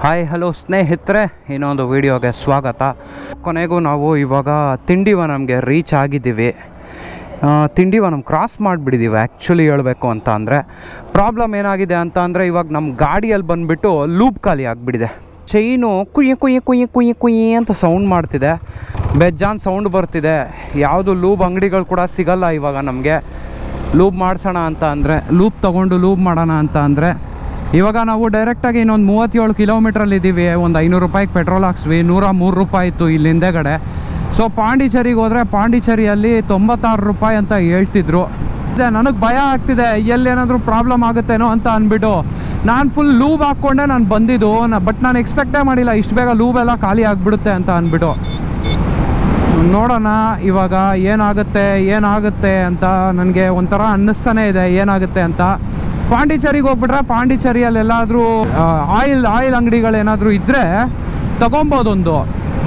Hi hello ಸ್ನೇಹಿತರೆ, ಇನ್ನೊಂದು ವಿಡಿಯೋಗೆ ಸ್ವಾಗತ. ಕೊನೆಗೂ ನಾವು ಇವಾಗ ತಿಂಡಿವನಮ್ಗೆ ರೀಚ್ ಆಗಿದ್ದೀವಿ. ತಿಂಡಿವನಮ್ ಕ್ರಾಸ್ ಮಾಡಿಬಿಟ್ಟಿದ್ದೀವಿ. ಆ್ಯಕ್ಚುಲಿ ಹೇಳಬೇಕು ಅಂತ ಅಂದರೆ ಪ್ರಾಬ್ಲಮ್ ಏನಾಗಿದೆ ಅಂತ ಅಂದರೆ, ಇವಾಗ ನಮ್ಮ ಗಾಡಿಯಲ್ಲಿ ಬಂದುಬಿಟ್ಟು ಲೂಪ್ ಖಾಲಿ ಆಗಿಬಿಟ್ಟಿದೆ. ಚೈನು ಕುಯ್ಯಿ ಕುಯ್ಯಿ ಕುಯ್ಯಿ ಕುಯ್ಯಿ ಕುಯ್ಯಿ ಅಂತ ಸೌಂಡ್ ಮಾಡ್ತಿದೆ, ಬೆಜ್ಜಾನ್ ಸೌಂಡ್ ಬರ್ತಿದೆ. ಯಾವುದು ಲೂಬ್ ಅಂಗಡಿಗಳು ಕೂಡ ಸಿಗಲ್ಲ ಇವಾಗ ನಮಗೆ. ಲೂಬ್ ಮಾಡಿಸೋಣ ಅಂತ ಅಂದರೆ, ಲೂಬ್ ತೊಗೊಂಡು ಲೂಬ್ ಮಾಡೋಣ ಅಂತ ಅಂದರೆ, ಇವಾಗ ನಾವು ಡೈರೆಕ್ಟಾಗಿ ಇನ್ನೊಂದು 37 ಕಿಲೋಮೀಟ್ರಲ್ಲಿದ್ದೀವಿ. ಒಂದು 500 ರೂಪಾಯಿಗೆ ಪೆಟ್ರೋಲ್ ಹಾಕ್ಸ್ವಿ. 103 ರೂಪಾಯಿ ಇತ್ತು ಇಲ್ಲಿ ಹಿಂದೆಗಡೆ. ಸೊ ಪಾಂಡಿಚೇರಿಗೆ ಹೋದರೆ ಪಾಂಡಿಚೇರಿಯಲ್ಲಿ 96 ರೂಪಾಯಿ ಅಂತ ಹೇಳ್ತಿದ್ರು. ನನಗೆ ಭಯ ಆಗ್ತಿದೆ, ಎಲ್ಲೇನಾದರೂ ಪ್ರಾಬ್ಲಮ್ ಆಗುತ್ತೇನೋ ಅಂತ ಅಂದ್ಬಿಟ್ಟು ನಾನು ಫುಲ್ ಲೂಬ್ ಹಾಕ್ಕೊಂಡೆ ನಾನು ಬಂದಿದ್ದು. ಬಟ್ ನಾನು ಎಕ್ಸ್ಪೆಕ್ಟೇ ಮಾಡಿಲ್ಲ ಇಷ್ಟು ಬೇಗ ಲೂಬೆಲ್ಲ ಖಾಲಿ ಆಗಿಬಿಡುತ್ತೆ ಅಂತ ಅಂದ್ಬಿಟ್ಟು. ನೋಡೋಣ ಇವಾಗ ಏನಾಗುತ್ತೆ ಅಂತ ನನಗೆ ಒಂಥರ ಅನ್ನಿಸ್ತಾನೆ ಇದೆ, ಏನಾಗುತ್ತೆ ಅಂತ. ಪಾಂಡಿಚೇರಿಗೆ ಹೋಗ್ಬಿಟ್ರೆ ಪಾಂಡಿಚೇರಿಯಲ್ಲೆಲ್ಲಾದರೂ ಆಯಿಲ್ ಅಂಗಡಿಗಳೇನಾದರೂ ಇದ್ದರೆ ತೊಗೊಬೋದೊಂದು.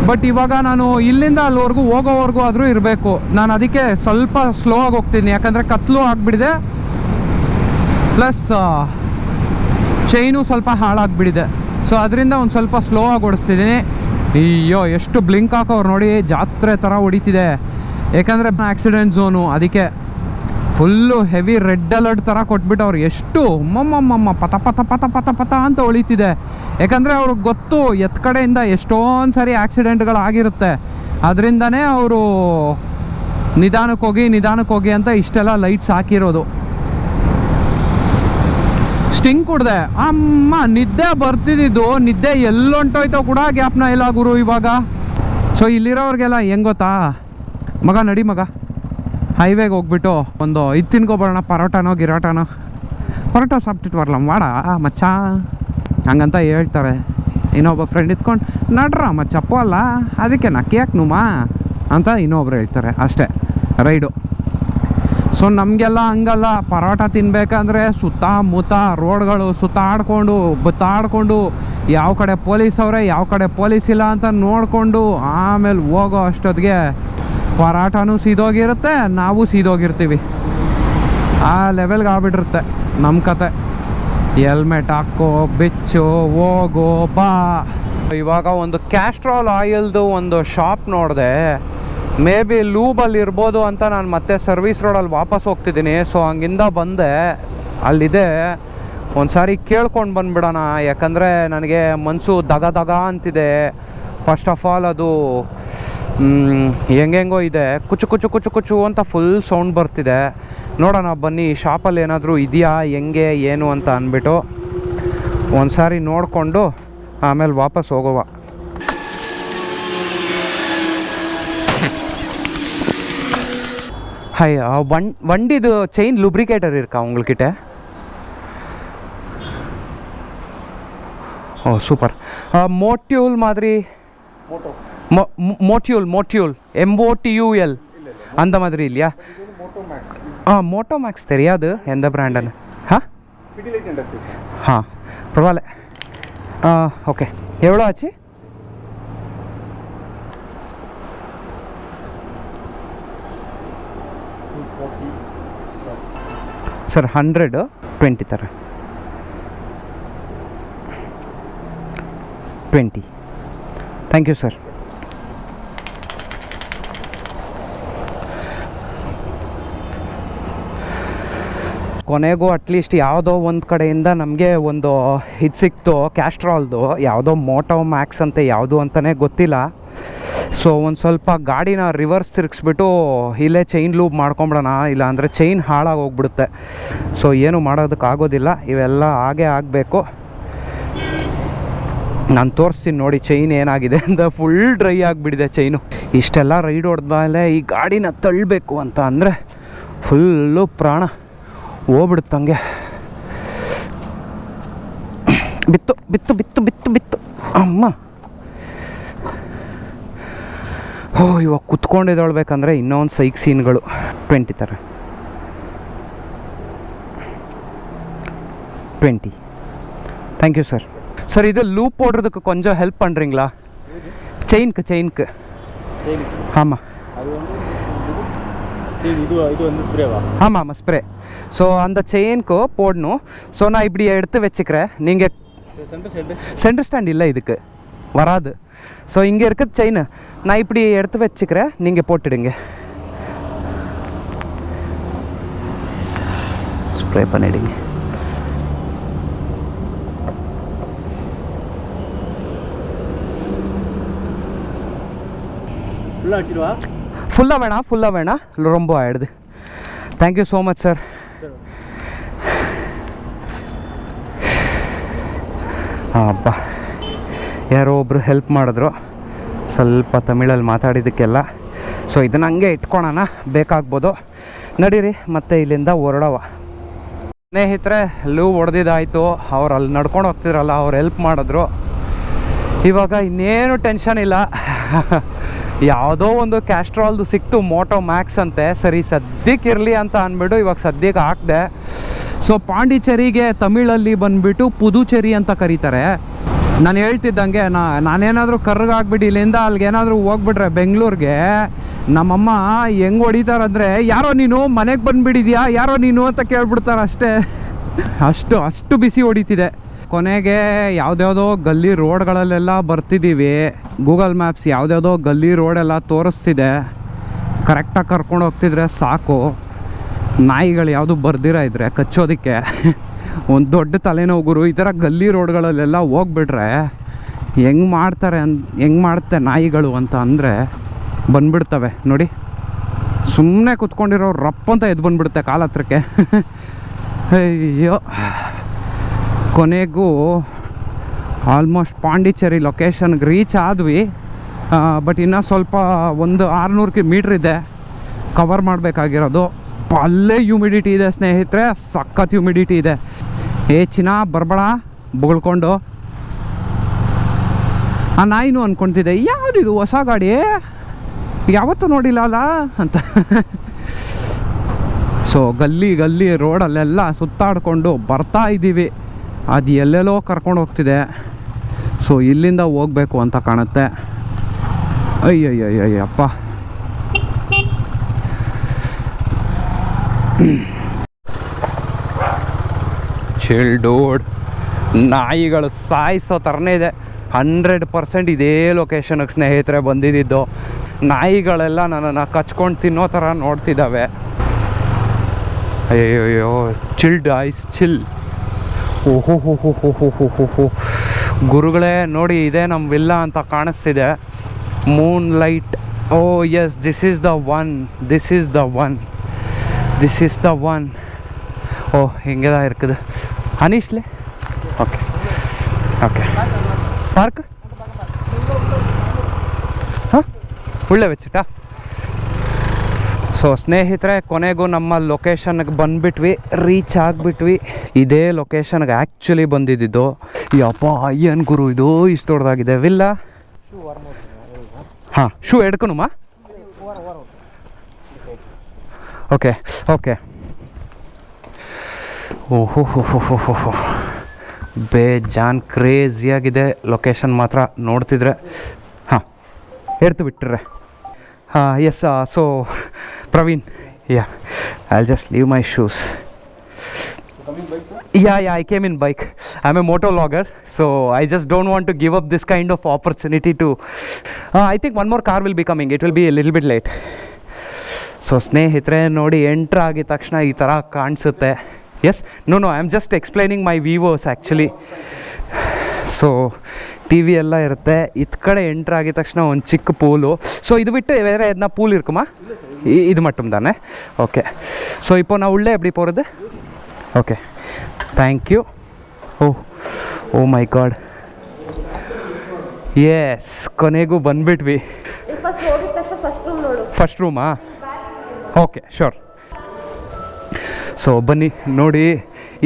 ಬಟ್ ಇವಾಗ ನಾನು ಇಲ್ಲಿಂದ ಅಲ್ಲಿವರೆಗೂ ಹೋಗೋವರೆಗೂ ಆದರೂ ಇರಬೇಕು. ನಾನು ಅದಕ್ಕೆ ಸ್ವಲ್ಪ ಸ್ಲೋ ಆಗಿ ಹೋಗ್ತೀನಿ, ಯಾಕಂದರೆ ಕತ್ಲು ಆಗಿಬಿಟ್ಟಿದೆ, ಪ್ಲಸ್ ಚೈನು ಸ್ವಲ್ಪ ಹಾಳಾಗಿಬಿಟ್ಟಿದೆ. ಸೊ ಅದರಿಂದ ಒಂದು ಸ್ವಲ್ಪ ಸ್ಲೋ ಆಗಿ ಓಡಿಸ್ತಿದ್ದೀನಿ. ಅಯ್ಯೋ ಎಷ್ಟು ಬ್ಲಿಂಕ್ ಹಾಕೋರು ನೋಡಿ, ಜಾತ್ರೆ ಥರ ಹೊಡಿತಿದೆ. ಯಾಕಂದರೆ ಆಕ್ಸಿಡೆಂಟ್ ಝೋನು, ಅದಕ್ಕೆ ಫುಲ್ಲು ಹೆವಿ ರೆಡ್ ಅಲರ್ಟ್ ಥರ ಕೊಟ್ಬಿಟ್ಟು ಅವ್ರು ಎಷ್ಟು ಪತ ಪತ ಪತ ಪತ ಪತ ಅಂತ ಹೊಳಿತಿದೆ. ಯಾಕಂದರೆ ಅವ್ರಿಗೆ ಗೊತ್ತು ಎತ್ತ ಕಡೆಯಿಂದ ಎಷ್ಟೊಂದು ಸಾರಿ ಆಕ್ಸಿಡೆಂಟ್ಗಳಾಗಿರುತ್ತೆ. ಅದರಿಂದನೇ ಅವರು ನಿಧಾನಕ್ಕೆ ಹೋಗಿ ಅಂತ ಇಷ್ಟೆಲ್ಲ ಲೈಟ್ಸ್ ಹಾಕಿರೋದು. ಸ್ಟಿಂಗ್ ಕುಡ್ದೆ, ಅಮ್ಮ ನಿದ್ದೆ ಬರ್ತಿದ್ದು, ನಿದ್ದೆ ಎಲ್ಲೊಂಟೋಯ್ತೋ ಕೂಡ ಗ್ಯಾಪ್ನ ಇಲ್ಲ ಗುರು ಇವಾಗ. ಸೊ ಇಲ್ಲಿರೋರಿಗೆಲ್ಲ ಹೆಂಗೆ ಗೊತ್ತಾ, ಮಗ ನಡಿ ಮಗ ಹೈವೇಗೆ ಹೋಗ್ಬಿಟ್ಟು ಒಂದು ಇದು ತಿನ್ಕೊಬರೋಣ, ಪರೋಟಾನೋ ಪರೋಟ ಸಾಪ್ಟಿಟ್ಟು ಬರಲ್ಲ ಮಾಡ ಮಚ್ಚ ಹಂಗಂತ ಹೇಳ್ತಾರೆ. ಇನ್ನೊಬ್ಬ ಫ್ರೆಂಡ್ ಇತ್ಕೊಂಡು ನಡ್ರ ಮಚ್ಚಪ್ಪ ಅಲ್ಲ, ಅದಕ್ಕೆ ನಕ್ಕಿ ಯಾಕೆ ನುಮ್ಮ ಅಂತ ಇನ್ನೊಬ್ರು ಹೇಳ್ತಾರೆ. ಅಷ್ಟೇ ರೈಡು. ಸೊ ನಮಗೆಲ್ಲ ಹಂಗಲ್ಲ, ಪರೋಟ ತಿನ್ಬೇಕಂದ್ರೆ ಸುತ್ತಮುತ್ತ ರೋಡ್ಗಳು ಸುತ್ತಾಡ್ಕೊಂಡು ಯಾವ ಕಡೆ ಪೊಲೀಸ್ ಅವರೇ ಯಾವ ಕಡೆ ಪೊಲೀಸ್ ಇಲ್ಲ ಅಂತ ನೋಡಿಕೊಂಡು ಆಮೇಲೆ ಹೋಗೋ ಅಷ್ಟೊತ್ತಿಗೆ ಪರಾಟನೂ ಸೀದೋಗಿರುತ್ತೆ, ನಾವು ಸೀದೋಗಿರ್ತೀವಿ. ಆ ಲೆವೆಲ್ಗೆ ಆಗ್ಬಿಟ್ಟಿರುತ್ತೆ ನಮ್ಮ ಕತೆ. ಹೆಲ್ಮೆಟ್ ಹಾಕೋ, ಬಿಚ್ಚು, ಹೋಗೋ ಬಾ. ಇವಾಗ ಒಂದು ಕ್ಯಾಸ್ಟ್ರಾಲ್ ಆಯಿಲ್ದು ಒಂದು ಶಾಪ್ ನೋಡಿದೆ. ಮೇ ಬಿ ಲೂಬಲ್ಲಿ ಇರ್ಬೋದು ಅಂತ ನಾನು ಮತ್ತೆ ಸರ್ವಿಸ್ ರೋಡಲ್ಲಿ ವಾಪಸ್ ಹೋಗ್ತಿದ್ದೀನಿ. ಸೊ ಹಂಗಿಂದ ಬಂದೆ, ಅಲ್ಲಿದೆ. ಒಂದು ಸಾರಿ ಕೇಳ್ಕೊಂಡು ಬಂದುಬಿಡೋಣ, ಯಾಕಂದರೆ ನನಗೆ ಮನಸ್ಸು ದಗ ಅಂತಿದೆ. ಫಸ್ಟ್ ಆಫ್ ಆಲ್ ಅದು ಹೆಂಗೆಂಗೋ ಇದೆ, ಕುಚು ಅಂತ ಫುಲ್ ಸೌಂಡ್ ಬರ್ತಿದೆ. ನೋಡೋಣ ಬನ್ನಿ, ಶಾಪಲ್ಲಿ ಏನಾದರೂ ಇದೆಯಾ ಹೆಂಗೆ ಏನು ಅಂತ ಅಂದ್ಬಿಟ್ಟು ಒಂದು ಸಾರಿ ನೋಡಿಕೊಂಡು ಆಮೇಲೆ ವಾಪಸ್ ಹೋಗುವ. ಹಾಯ್, வண்டிது செயின் லூப்ரிகேட்டர் இருக்கா உங்கள்கிட்ட? ஓ சூப்பர். மோட்யூல் மாதிரி மோட்யூல் MOTUL அந்த மாதிரி இல்லையா? மோட்டோமேக்ஸ் தெரியாது எந்த பிராண்டுன்னு. பரவாயில்ல. ஓகே, எவ்வளோ ஆச்சு? ಸರ್ 120 ಥರ 20. Thank you sir. ಕೊನೆಗೂ ಅಟ್ಲೀಸ್ಟ್ ಯಾವುದೋ ಒಂದು ಕಡೆಯಿಂದ ನಮಗೆ ಒಂದು ಇದು ಸಿಕ್ತು, ಕ್ಯಾಸ್ಟ್ರಾಲ್ದು. ಯಾವುದೋ ಮೋಟೋಮ್ಯಾಕ್ಸ್ ಅಂತ ಯಾವುದು ಅಂತಲೇ ಗೊತ್ತಿಲ್ಲ. ಸೊ ಒಂದು ಸ್ವಲ್ಪ ಗಾಡಿನ ರಿವರ್ಸ್ ತಿರುಗಿಸ್ಬಿಟ್ಟು ಇಲ್ಲೇ ಚೈನ್ ಲೂಬ್ ಮಾಡ್ಕೊಂಬಿಡೋಣ, ಇಲ್ಲಾಂದರೆ ಚೈನ್ ಹಾಳಾಗಿ ಹೋಗ್ಬಿಡುತ್ತೆ. ಸೊ ಏನು ಮಾಡೋದಕ್ಕಾಗೋದಿಲ್ಲ, ಇವೆಲ್ಲ ಹಾಗೇ ಆಗಬೇಕು. ನಾನು ತೋರಿಸ್ತೀನಿ ನೋಡಿ ಚೈನ್ ಏನಾಗಿದೆ ಅಂತ. ಫುಲ್ ಡ್ರೈ ಆಗಿಬಿಟ್ಟಿದೆ ಚೈನು. ಇಷ್ಟೆಲ್ಲ ರೈಡ್ ಹೊಡೆದ್ಮೇಲೆ ಈ ಗಾಡಿನ ತಳ್ಳಬೇಕು ಅಂತ ಅಂದರೆ ಫುಲ್ಲು ಪ್ರಾಣ ಹೋಗ್ಬಿಡುತ್ತಂಗೆ. ಬಿತ್ತು ಅಮ್ಮ. ಇವಾಗ ಕುತ್ಕೊಂಡಿದ್ದೊಳ್ಬೇಕಂದ್ರೆ ಇನ್ನೊಂದು ಸೈಕ್ ಸೀನ್ಗಳು. 20 ಥರ 20. Thank you sir. ಸರ್ ಇದು ಲೂಪ್ போடுறதுக்கு கொஞ்சம் ஹெல்ப் பண்ணுறீங்களா? செயினுக்கு ஆமாம். ஆமாம் ஸ்ப்ரே. ஸோ அந்த செயினுக்கு போடணும். ஸோ நான் இப்படி எடுத்து வச்சுக்கிறேன், நீங்கள் சென்டர் ஸ்டாண்ட் இல்லை இதுக்கு வராது. ஸோ இங்கே இருக்கிறது செயின் நான் இப்படி எடுத்து வச்சுக்கிறேன், நீங்கள் போட்டுடுங்க. ஸ்ப்ரே பண்ணிடுங்க. ஃபுல்லாக வேணாம் ரொம்ப ஆயிடுது. Thank you so much sir. ಅಬ್ಬಾ ಯಾರೋ ಒಬ್ಬರು ಹೆಲ್ಪ್ ಮಾಡಿದ್ರು ಸ್ವಲ್ಪ ತಮಿಳಲ್ಲಿ ಮಾತಾಡಿದ್ದಕ್ಕೆಲ್ಲ. ಸೊ ಇದನ್ನು ಹಂಗೆ ಇಟ್ಕೊಳ್ಳೋಣ, ಬೇಕಾಗ್ಬೋದು. ನಡೀರಿ ಮತ್ತೆ ಇಲ್ಲಿಂದ ಹೊರಡವ. ಸ್ನೇಹಿತರೆ ಲೂ ಹೊಡೆದಿದ್ದಾಯಿತು, ಅವ್ರು ಅಲ್ಲಿ ನಡ್ಕೊಂಡು ಹೋಗ್ತಿದ್ರಲ್ಲ ಅವ್ರು ಹೆಲ್ಪ್ ಮಾಡಿದ್ರು. ಇವಾಗ ಇನ್ನೇನು ಟೆನ್ಷನ್ ಇಲ್ಲ. ಯಾವುದೋ ಒಂದು ಕ್ಯಾಸ್ಟ್ರಾಲ್ದು ಸಿಕ್ತು, ಮೋಟೋ ಮ್ಯಾಕ್ಸ್ ಅಂತೆ. ಸರಿ ಸದ್ಯಕ್ಕೆ ಇರಲಿ ಅಂತ ಅಂದ್ಬಿಟ್ಟು ಇವಾಗ ಸದ್ಯಕ್ಕೆ ಹಾಕಿದೆ. ಸೊ ಪಾಂಡಿಚೇರಿಗೆ ತಮಿಳಲ್ಲಿ ಬಂದುಬಿಟ್ಟು ಪುದುಚೇರಿ ಅಂತ ಕರೀತಾರೆ. ನಾನು ಹೇಳ್ತಿದ್ದಂಗೆ ನಾನೇನಾದರೂ ಕರ್ಗಾಗ್ಬಿಟ್ಟು ಇಲ್ಲಿಂದ ಅಲ್ಲಿಗೇನಾದರೂ ಹೋಗ್ಬಿಟ್ರೆ ಬೆಂಗಳೂರಿಗೆ, ನಮ್ಮಮ್ಮ ಹೆಂಗೆ ಹೊಡಿತಾರಂದರೆ, ಯಾರೋ ನೀನು ಮನೆಗೆ ಬಂದುಬಿಟ್ಟಿದ್ಯಾ, ಯಾರೋ ನೀನು ಅಂತ ಕೇಳ್ಬಿಡ್ತಾರೆ ಅಷ್ಟೇ. ಅಷ್ಟು ಬಿಸಿ ಹೊಡಿತಿದೆ. ಕೊನೆಗೆ ಯಾವುದ್ಯಾವುದೋ ಗಲ್ಲಿ ರೋಡ್ಗಳಲ್ಲೆಲ್ಲ ಬರ್ತಿದ್ದೀವಿ. ಗೂಗಲ್ ಮ್ಯಾಪ್ಸ್ ಯಾವುದ್ಯಾವುದೋ ಗಲ್ಲಿ ರೋಡೆಲ್ಲ ತೋರಿಸ್ತಿದೆ. ಕರೆಕ್ಟಾಗಿ ಕರ್ಕೊಂಡು ಹೋಗ್ತಿದ್ರೆ ಸಾಕು. ನಾಯಿಗಳು ಯಾವುದು ಬರ್ದಿರ ಇದ್ರೆ ಕಚ್ಚೋದಕ್ಕೆ ಒಂದು ದೊಡ್ಡ ತಲೆನೋವು ಗುರು. ಈ ಥರ ಗಲ್ಲಿ ರೋಡ್ಗಳಲ್ಲೆಲ್ಲ ಹೋಗ್ಬಿಟ್ರೆ ಹೆಂಗೆ ಮಾಡುತ್ತೆ ನಾಯಿಗಳು ಅಂತ ಅಂದರೆ ಬಂದ್ಬಿಡ್ತವೆ ನೋಡಿ. ಸುಮ್ಮನೆ ಕುತ್ಕೊಂಡಿರೋ ರಪ್ಪ ಅಂತ ಎದ್ದು ಬಂದುಬಿಡುತ್ತೆ ಕಾಲ ಹತ್ರಕ್ಕೆ. ಅಯ್ಯೋ, ಕೊನೆಗೂ ಆಲ್ಮೋಸ್ಟ್ ಪಾಂಡಿಚೇರಿ ಲೊಕೇಶನ್ಗೆ ರೀಚ್ ಆದ್ವಿ. ಬಟ್ ಇನ್ನೂ ಸ್ವಲ್ಪ ಒಂದು 600 ಮೀಟ್ರ್ ಇದೆ ಕವರ್ ಮಾಡಬೇಕಾಗಿರೋದು. ಅಲ್ಲೇ ಹ್ಯೂಮಿಡಿಟಿ ಇದೆ ಸ್ನೇಹಿತರೆ, ಸಖತ್ ಹ್ಯೂಮಿಡಿಟಿ ಇದೆ. ಚಿನ್ನ ಬರ್ಬೇಡ ಬೊಗಳ್ಕೊಂಡು. ಆ ನಾಯಿನೂ ಅಂದ್ಕೊಳ್ತಿದ್ದೆ, ಯಾವುದಿದು ಹೊಸ ಗಾಡಿ ಯಾವತ್ತೂ ನೋಡಿಲ್ಲ ಅಲ್ಲ ಅಂತ. ಸೊ ಗಲ್ಲಿ ರೋಡಲ್ಲೆಲ್ಲ ಸುತ್ತಾಡಿಕೊಂಡು ಬರ್ತಾ ಇದ್ದೀವಿ. ಅದು ಎಲ್ಲೆಲ್ಲೋ ಕರ್ಕೊಂಡು ಹೋಗ್ತಿದೆ. ಸೊ ಇಲ್ಲಿಂದ ಹೋಗ್ಬೇಕು ಅಂತ ಕಾಣುತ್ತೆ. ಅಯ್ಯಯ್ಯಯ್ಯಪ್ಪ, ಚಿಲ್ಡೋಡ್ ನಾಯಿಗಳು ಸಾಯಿಸೋ ಥರನೇ ಇದೆ. 100% ಇದೇ ಲೊಕೇಶನ್ಗೆ ಸ್ನೇಹಿತರೆ ಬಂದಿದ್ದು. ನಾಯಿಗಳೆಲ್ಲ ನನ್ನನ್ನು ಕಚ್ಕೊಂಡು ತಿನ್ನೋ ಥರ ನೋಡ್ತಿದ್ದಾವೆ. ಅಯ್ಯೋ, ಚಿಲ್ಡ್ ಐಸ್ ಚಿಲ್. ಓಹೋ ಹೋ ಹೋ ಹೋ ಹೋ ಹೋ ಹೋ ಹೋ ಗುರುಗಳೇ ನೋಡಿ, ಇದೇ ನಮ್ಮ ವಿಲ್ಲಾ ಅಂತ ಕಾಣಿಸ್ತಿದೆ. Moon light. Oh yes, this is the one. Oh இங்கே தான் இருக்குது. அனீஷ்லே ஓகே பார்க்கு ಉಳ್ಳೆ ವಚ್ಚಿಟ. ಸೊ ಸ್ನೇಹಿತರೆ ಕೊನೆಗೂ ನಮ್ಮ ಲೊಕೇಶನ್ಗೆ ಬಂದುಬಿಟ್ವಿ, ರೀಚ್ ಆಗಿಬಿಟ್ವಿ. ಇದೇ ಲೊಕೇಶನ್ಗೆ ಆ್ಯಕ್ಚುಲಿ ಬಂದಿದ್ದು. ಯಪ್ಪ ಏನು ಗುರು ಇದು ಇಷ್ಟು ದೊಡ್ಡದಾಗಿದೆ ವಿಲ್ಲ. ಹಾಂ, ಶೂ ಎಡ್ಕೊನುಮಾ? ಓಕೆ. ಓಹೋ ಹೋ ಬೇಜಾನ್ ಕ್ರೇಜಿಯಾಗಿದೆ ಲೊಕೇಶನ್ ಮಾತ್ರ ನೋಡ್ತಿದ್ರೆ. ಹಾಂ, ಎಡ್ತು ಬಿಟ್ಟಿರ್ರೆ. ಹಾಂ yes. So Praveen, I'll just leave my shoes. Yeah, I came in bike. I'm a motovlogger, so I just don't want to give up this kind of opportunity to... I think one more car will be coming. It will be a little bit late. So ಸ್ನೇಹಿತರೆ ನೋಡಿ, enter ಆಗಿದ ತಕ್ಷಣ ಈ ಥರ ಕಾಣಿಸುತ್ತೆ. Yes, no I am just explaining my viewers actually. So TV ಎಲ್ಲ ಇರುತ್ತೆ. ಇತ್ತ ಕಡೆ ಎಂಟ್ರ್ ಆಗಿದ ತಕ್ಷಣ ಒಂದು ಚಿಕ್ಕ ಪೂಲು. ಸೊ ಇದು ಬಿಟ್ಟು ಬೇರೆ ಎದನ್ನ ಪೂಲ್ ಇರ್ಕುಮ? ಇದು ಮಟ್ಟಮ್ ತಾನೆ. ಓಕೆ. ಸೊ இப்போ நான் உள்ளே எப்படி போகிறது? Okay, thank you. Oh my god, yes ಕೊನೆಗೂ ಬಂದ್ಬಿಟ್ವಿ. ಫಸ್ಟ್ ರೂಮಾ? Okay, sure. ಸೊ ಬನ್ನಿ ನೋಡಿ,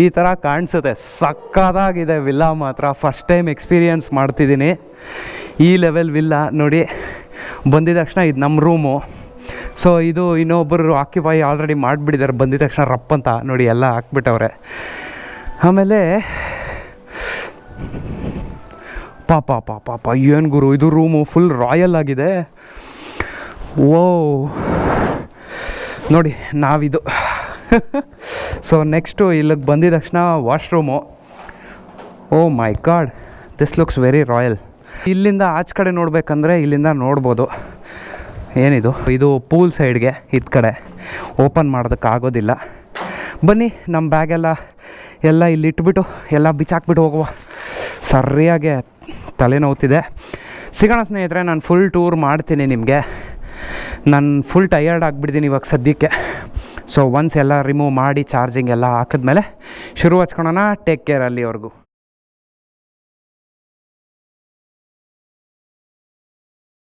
ಈ ಥರ ಕಾಣಿಸುತ್ತೆ. ಸಕ್ಕತ್ತಾಗಿದೆ ವಿಲ್ಲಾ ಮಾತ್ರ. ಫಸ್ಟ್ ಟೈಮ್ ಎಕ್ಸ್ಪೀರಿಯನ್ಸ್ ಮಾಡ್ತಿದ್ದೀನಿ ಈ ಲೆವೆಲ್ ವಿಲ್ಲಾ ನೋಡಿ. ಬಂದಿದ ತಕ್ಷಣ ಇದು ನಮ್ಮ ರೂಮು. ಸೊ ಇದು ಇನ್ನೊಬ್ಬರು ಆಕ್ಯುಪೈ ಆಲ್ರೆಡಿ ಮಾಡಿಬಿಟ್ಟಿದ್ದಾರೆ. ಬಂದಿದ ತಕ್ಷಣ ರಪ್ ಅಂತ ನೋಡಿ ಎಲ್ಲ ಹಾಕ್ಬಿಟ್ಟವ್ರೆ. ಆಮೇಲೆ ಪಾಪ ಏನು ಗುರು ಇದು ರೂಮು ಫುಲ್ ರಾಯಲ್ ಆಗಿದೆ. ಓ ನೋಡಿ ನಾವಿದು. ಸೊ ನೆಕ್ಸ್ಟು ಇಲ್ಲಿಗೆ ಬಂದಿದ ತಕ್ಷಣ washroom. Oh my God, this looks very royal. ಇಲ್ಲಿಂದ ಆಚೆ ಕಡೆ ನೋಡಬೇಕಂದ್ರೆ ಇಲ್ಲಿಂದ ನೋಡ್ಬೋದು. ಏನಿದು, ಇದು ಪೂಲ್ ಸೈಡ್ಗೆ ಇದು ಕಡೆ ಓಪನ್ ಮಾಡೋದಕ್ಕಾಗೋದಿಲ್ಲ. ಬನ್ನಿ ನಮ್ಮ ಬ್ಯಾಗೆಲ್ಲ ಇಲ್ಲಿ ಇಟ್ಬಿಟ್ಟು ಎಲ್ಲ ಬಿಚ್ಚಾಕ್ಬಿಟ್ಟು ಹೋಗುವ. ಸರಿಯಾಗೆ ತಲೆನೋವ್ತಿದೆ. ಸಿಗೋಣ ಸ್ನೇಹಿತರೆ, ನಾನು ಫುಲ್ ಟೂರ್ ಮಾಡ್ತೀನಿ ನಿಮಗೆ. ನಾನು ಫುಲ್ ಟಯರ್ಡ್ ಆಗಿಬಿಡ್ತೀನಿ ಇವಾಗ ಸದ್ಯಕ್ಕೆ. ಸೊ ಒನ್ಸ್ ಎಲ್ಲ ರಿಮೂವ್ ಮಾಡಿ ಚಾರ್ಜಿಂಗ್ ಎಲ್ಲ ಹಾಕಿದ್ಮೇಲೆ ಶುರು ಹಚ್ಕೊಳೋಣ. ಟೇಕ್ ಕೇರ್ ಅಲ್ಲಿವರೆಗೂ.